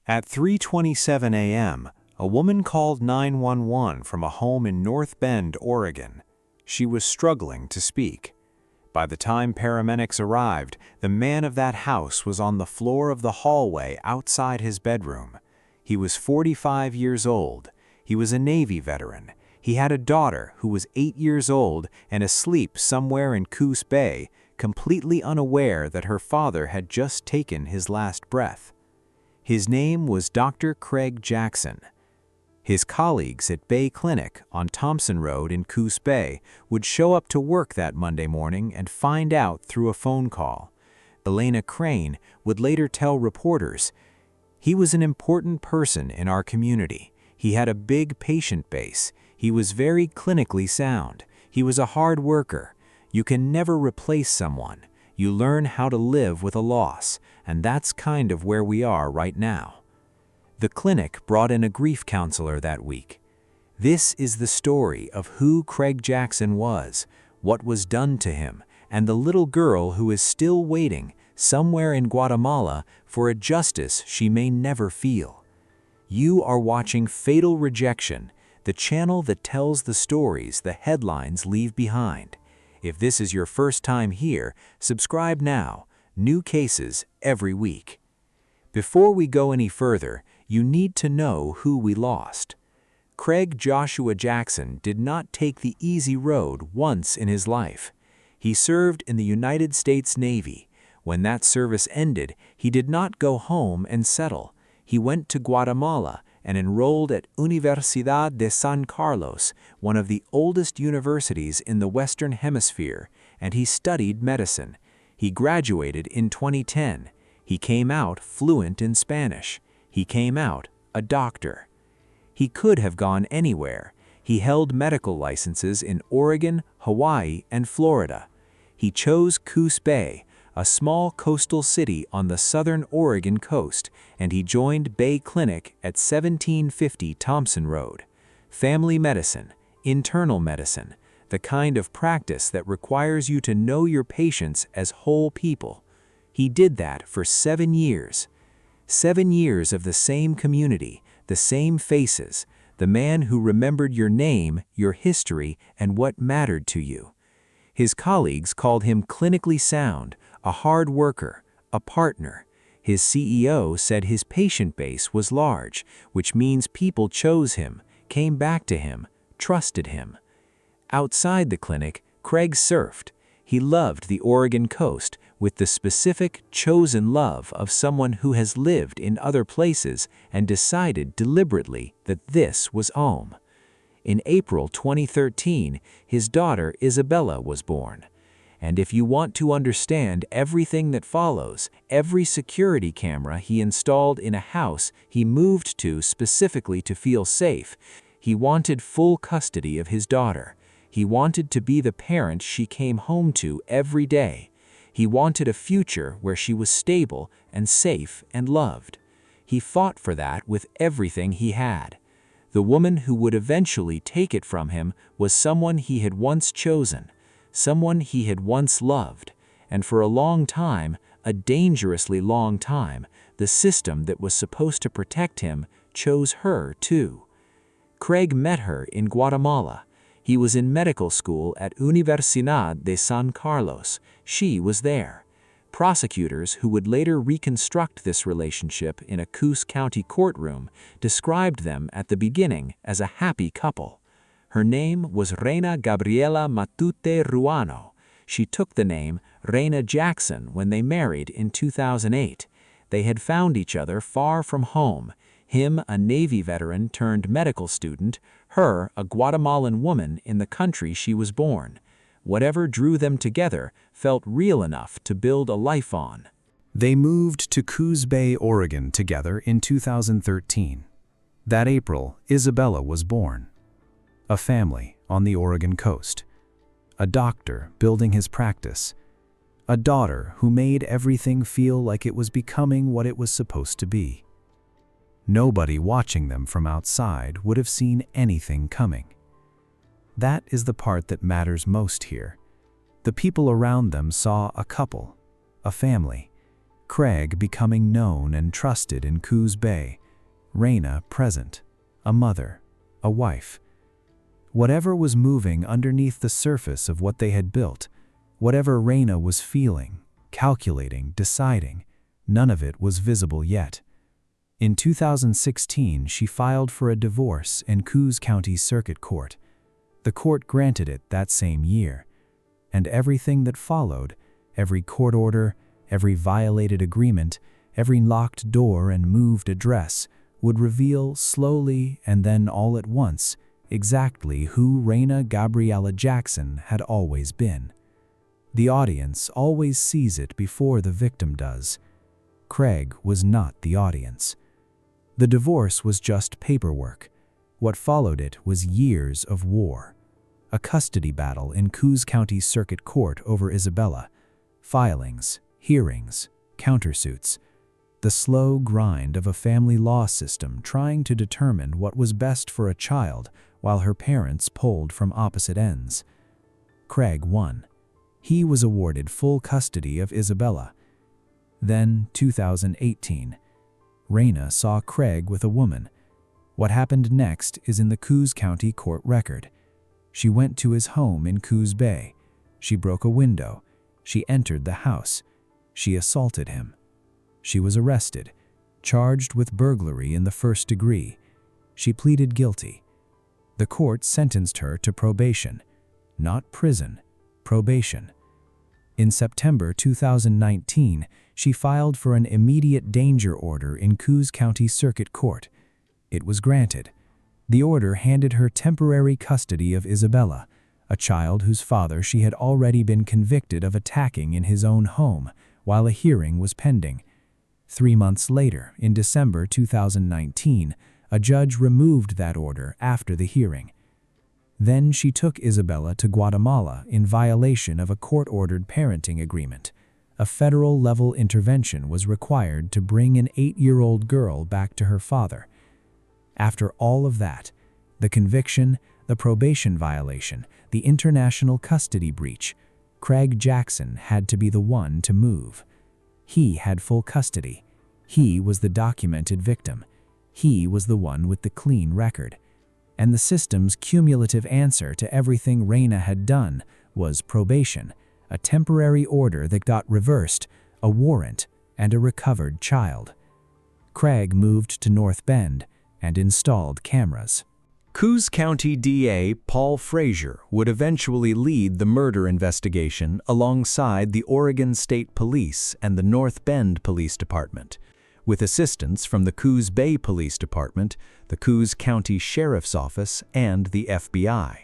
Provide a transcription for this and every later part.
At 3:27 a.m., a woman called 911 from a home in North Bend, Oregon. She was struggling to speak. By the time paramedics arrived, the man of that house was on the floor of the hallway outside his bedroom. He was 45 years old. He was a Navy veteran. He had a daughter who was 8 years old and asleep somewhere in Coos Bay, completely unaware that her father had just taken his last breath. His name was Dr. Craig Jackson. His colleagues at Bay Clinic on Thompson Road in Coos Bay would show up to work that Monday morning and find out through a phone call. Elena Crane would later tell reporters, "He was an important person in our community. He had a big patient base. He was very clinically sound. He was a hard worker. You can never replace someone. You learn how to live with a loss, and that's kind of where we are right now." The clinic brought in a grief counselor that week. This is the story of who Craig Jackson was, what was done to him, and the little girl who is still waiting somewhere in Guatemala for a justice she may never feel. You are watching Fatal Rejection, the channel that tells the stories the headlines leave behind. If this is your first time here, subscribe now. New cases every week. Before we go any further, you need to know who we lost. Craig Joshua Jackson did not take the easy road once in his life. He served in the United States Navy. When that service ended, he did not go home and settle. He went to Guatemala and enrolled at Universidad de San Carlos, one of the oldest universities in the Western Hemisphere, and he studied medicine. He graduated in 2010. He came out fluent in Spanish. He came out a doctor. He could have gone anywhere. He held medical licenses in Oregon, Hawaii, and Florida. He chose Coos Bay, a small coastal city on the southern Oregon coast, and he joined Bay Clinic at 1750 Thompson Road. Family medicine, internal medicine, the kind of practice that requires you to know your patients as whole people. He did that for 7 years. 7 years of the same community, the same faces, the man who remembered your name, your history, and what mattered to you. His colleagues called him clinically sound, a hard worker, a partner. His CEO said his patient base was large, which means people chose him, came back to him, trusted him. Outside the clinic, Craig surfed. He loved the Oregon coast with the specific, chosen love of someone who has lived in other places and decided deliberately that this was home. In April 2013, his daughter Isabella was born. And if you want to understand everything that follows, every security camera he installed in a house he moved to specifically to feel safe, he wanted full custody of his daughter. He wanted to be the parent she came home to every day. He wanted a future where she was stable and safe and loved. He fought for that with everything he had. The woman who would eventually take it from him was someone he had once chosen, someone he had once loved, and for a long time, a dangerously long time, the system that was supposed to protect him chose her too. Craig met her in Guatemala. He was in medical school at Universidad de San Carlos. She was there. Prosecutors who would later reconstruct this relationship in a Coos County courtroom described them at the beginning as a happy couple. Her name was Reina Gabriela Matute Ruano. She took the name Reina Jackson when they married in 2008. They had found each other far from home. Him, a Navy veteran turned medical student, her, a Guatemalan woman in the country she was born. Whatever drew them together felt real enough to build a life on. They moved to Coos Bay, Oregon together in 2013. That April, Isabella was born. A family on the Oregon coast. A doctor building his practice. A daughter who made everything feel like it was becoming what it was supposed to be. Nobody watching them from outside would have seen anything coming. That is the part that matters most here. The people around them saw a couple, a family. Craig becoming known and trusted in Coos Bay, Reina present, a mother, a wife. Whatever was moving underneath the surface of what they had built, whatever Reina was feeling, calculating, deciding, none of it was visible yet. In 2016, she filed for a divorce in Coos County Circuit Court. The court granted it that same year. And everything that followed, every court order, every violated agreement, every locked door and moved address, would reveal slowly and then all at once exactly who Reina Gabriella Jackson had always been. The audience always sees it before the victim does. Craig was not the audience. The divorce was just paperwork. What followed it was years of war. A custody battle in Coos County Circuit Court over Isabella. Filings, hearings, countersuits. The slow grind of a family law system trying to determine what was best for a child while her parents pulled from opposite ends. Craig won. He was awarded full custody of Isabella. Then, 2018. Reina saw Craig with a woman. What happened next is in the Coos County court record. She went to his home in Coos Bay. She broke a window. She entered the house. She assaulted him. She was arrested, charged with burglary in the first degree. She pleaded guilty. The court sentenced her to probation. Not prison, probation. In September 2019, she filed for an immediate danger order in Coos County Circuit Court. It was granted. The order handed her temporary custody of Isabella, a child whose father she had already been convicted of attacking in his own home while a hearing was pending. 3 months later, in December 2019, a judge removed that order after the hearing. Then she took Isabella to Guatemala in violation of a court-ordered parenting agreement. A federal-level intervention was required to bring an 8-year-old girl back to her father. After all of that, the conviction, the probation violation, the international custody breach, Craig Jackson had to be the one to move. He had full custody. He was the documented victim. He was the one with the clean record. And the system's cumulative answer to everything Reina had done was probation, a temporary order that got reversed, a warrant, and a recovered child. Craig moved to North Bend and installed cameras. Coos County DA Paul Frazier would eventually lead the murder investigation alongside the Oregon State Police and the North Bend Police Department, with assistance from the Coos Bay Police Department, the Coos County Sheriff's Office, and the FBI.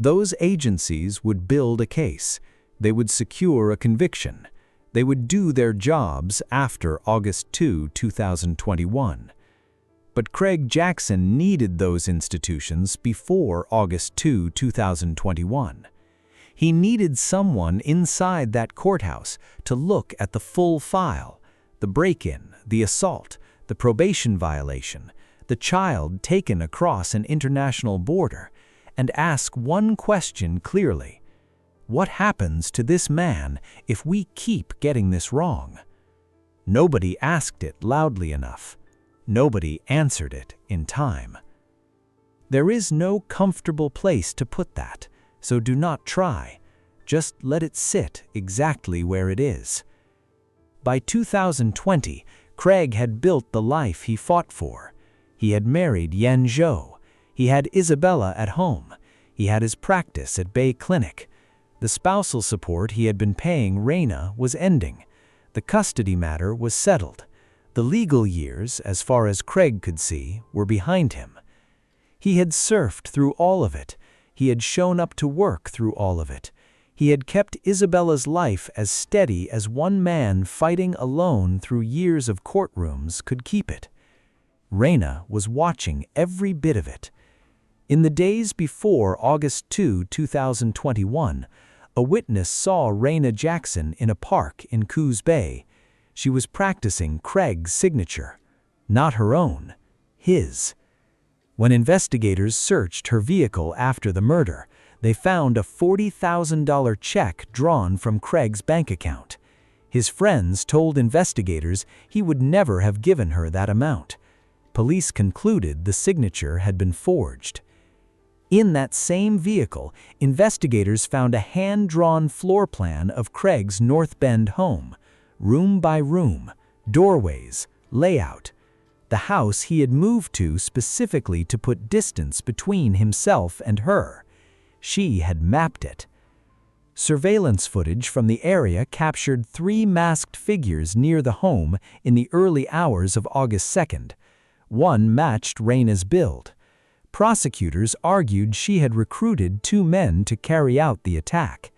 Those agencies would build a case. They would secure a conviction. They would do their jobs after August 2, 2021. But Craig Jackson needed those institutions before August 2, 2021. He needed someone inside that courthouse to look at the full file, the break-in, the assault, the probation violation, the child taken across an international border, and ask one question clearly: what happens to this man if we keep getting this wrong? Nobody asked it loudly enough. Nobody answered it in time. There is no comfortable place to put that, so do not try. Just let it sit exactly where it is. By 2020, Craig had built the life he fought for. He had married Yen Zhou. He had Isabella at home. He had his practice at Bay Clinic. The spousal support he had been paying Reina was ending. The custody matter was settled. The legal years, as far as Craig could see, were behind him. He had surfed through all of it. He had shown up to work through all of it. He had kept Isabella's life as steady as one man fighting alone through years of courtrooms could keep it. Reina was watching every bit of it. In the days before August 2, 2021, a witness saw Reina Jackson in a park in Coos Bay. She was practicing Craig's signature, not her own, his. When investigators searched her vehicle after the murder, they found a $40,000 check drawn from Craig's bank account. His friends told investigators he would never have given her that amount. Police concluded the signature had been forged. In that same vehicle, investigators found a hand-drawn floor plan of Craig's North Bend home, room by room, doorways, layout. The house he had moved to specifically to put distance between himself and her. She had mapped it. Surveillance footage from the area captured 3 masked figures near the home in the early hours of August 2nd. One matched Reina's build. Prosecutors argued she had recruited 2 men to carry out the attack.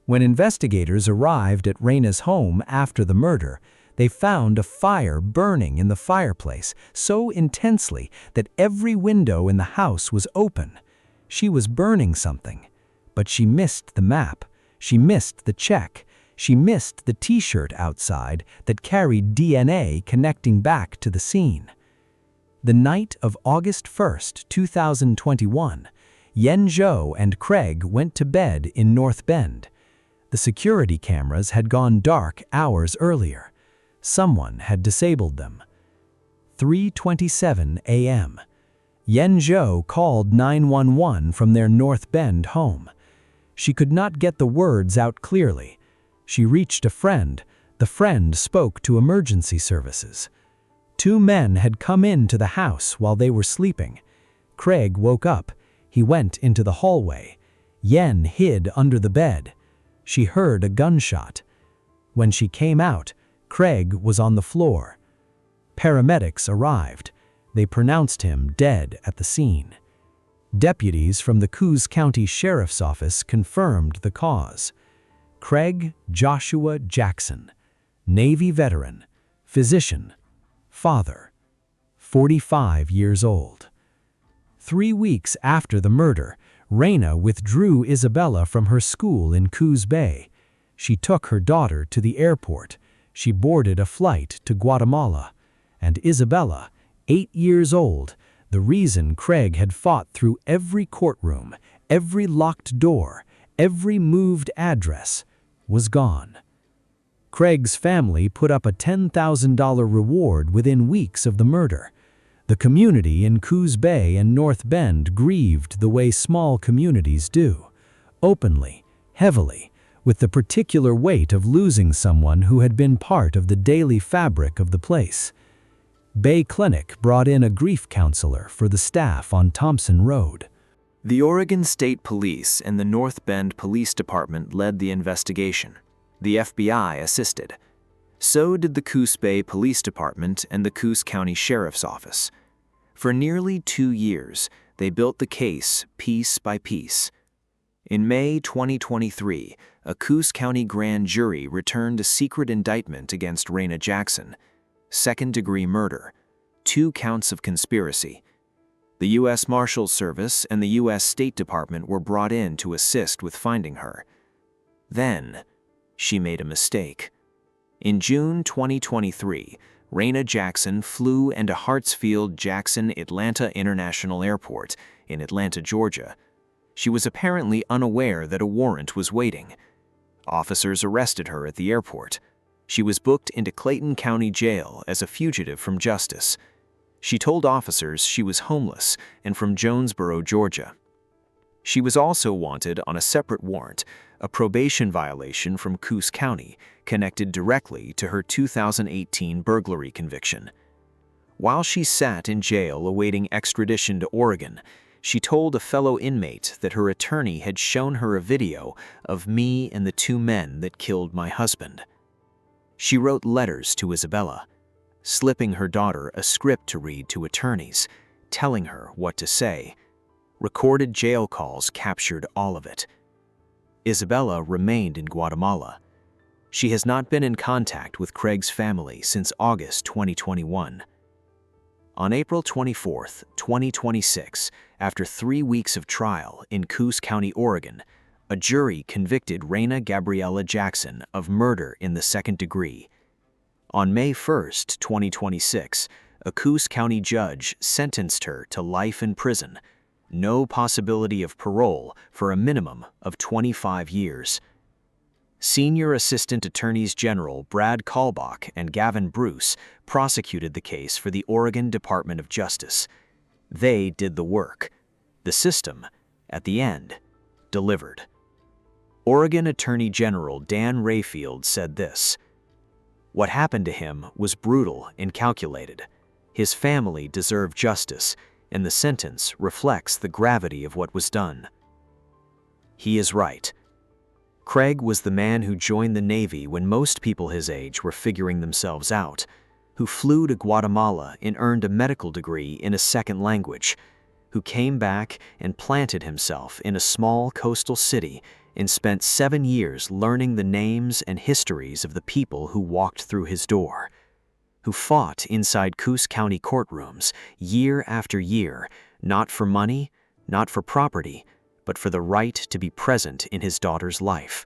When investigators arrived at Reina's home after the murder, they found a fire burning in the fireplace so intensely that every window in the house was open. She was burning something. But she missed the map, she missed the check, she missed the t-shirt outside that carried DNA connecting back to the scene. The night of August 1st, 2021, Yen Zhou and Craig went to bed in North Bend. The security cameras had gone dark hours earlier. Someone had disabled them. 3:27 a.m. Yen Zhou called 911 from their North Bend home. She could not get the words out clearly. She reached a friend. The friend spoke to emergency services. 2 men had come into the house while they were sleeping. Craig woke up. He went into the hallway. Yen hid under the bed. She heard a gunshot. When she came out, Craig was on the floor. Paramedics arrived. They pronounced him dead at the scene. Deputies from the Coos County Sheriff's Office confirmed the cause. Craig Joshua Jackson, Navy veteran, physician, father, 45 years old. 3 weeks after the murder, Reina withdrew Isabella from her school in Coos Bay. She took her daughter to the airport. She boarded a flight to Guatemala. And Isabella, 8 years old, the reason Craig had fought through every courtroom, every locked door, every moved address, was gone. Craig's family put up a $10,000 reward within weeks of the murder. The community in Coos Bay and North Bend grieved the way small communities do, openly, heavily, with the particular weight of losing someone who had been part of the daily fabric of the place. Bay Clinic brought in a grief counselor for the staff on Thompson Road. The Oregon State Police and the North Bend Police Department led the investigation. The FBI assisted. So did the Coos Bay Police Department and the Coos County Sheriff's Office. For nearly 2 years, they built the case piece by piece. In May 2023, a Coos County grand jury returned a secret indictment against Reina Jackson. Second-degree murder, 2 counts of conspiracy. The U.S. Marshals Service and the U.S. State Department were brought in to assist with finding her. Then, she made a mistake. In June 2023, Reina Jackson flew into Hartsfield-Jackson Atlanta International Airport in Atlanta, Georgia. She was apparently unaware that a warrant was waiting. Officers arrested her at the airport. She was booked into Clayton County Jail as a fugitive from justice. She told officers she was homeless and from Jonesboro, Georgia. She was also wanted on a separate warrant, a probation violation from Coos County, connected directly to her 2018 burglary conviction. While she sat in jail awaiting extradition to Oregon, she told a fellow inmate that her attorney had shown her a video of me and the 2 men that killed my husband. She wrote letters to Isabella, slipping her daughter a script to read to attorneys, telling her what to say. Recorded jail calls captured all of it. Isabella remained in Guatemala. She has not been in contact with Craig's family since August 2021. On April 24, 2026, after 3 weeks of trial in Coos County, Oregon, a jury convicted Reina Gabriela Jackson of murder in the 2nd degree. On May 1, 2026, a Coos County judge sentenced her to life in prison, no possibility of parole for a minimum of 25 years. Senior Assistant Attorneys General Brad Kalbach and Gavin Bruce prosecuted the case for the Oregon Department of Justice. They did the work. The system, at the end, delivered. Oregon Attorney General Dan Rayfield said this: "What happened to him was brutal and calculated. His family deserved justice, and the sentence reflects the gravity of what was done." He is right. Craig was the man who joined the Navy when most people his age were figuring themselves out, who flew to Guatemala and earned a medical degree in a second language, who came back and planted himself in a small coastal city and spent 7 years learning the names and histories of the people who walked through his door, who fought inside Coos County courtrooms year after year, not for money, not for property, but for the right to be present in his daughter's life,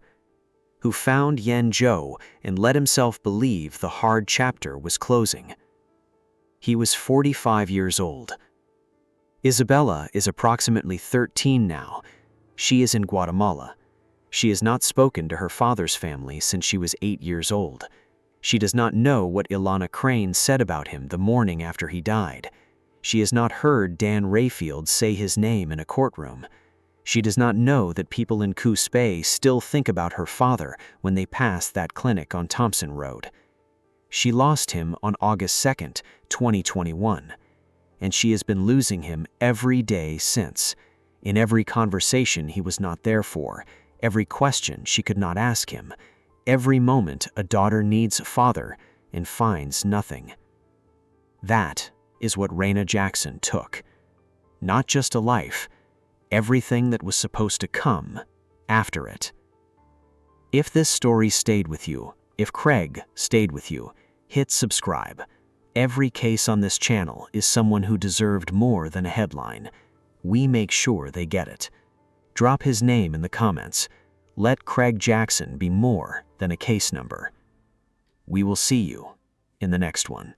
who found Yen Zhou and let himself believe the hard chapter was closing. He was 45 years old. Isabella is approximately 13 now. She is in Guatemala. She has not spoken to her father's family since she was 8 years old. She does not know what Ilana Crane said about him the morning after he died. She has not heard Dan Rayfield say his name in a courtroom. She does not know that people in Coos Bay still think about her father when they pass that clinic on Thompson Road. She lost him on August 2nd, 2021, and she has been losing him every day since. In every conversation he was not there for, every question she could not ask him, every moment a daughter needs a father and finds nothing. That is what Reina Jackson took. Not just a life, everything that was supposed to come after it. If this story stayed with you, if Craig stayed with you, hit subscribe. Every case on this channel is someone who deserved more than a headline. We make sure they get it. Drop his name in the comments. Let Craig Jackson be more than a case number. We will see you in the next one.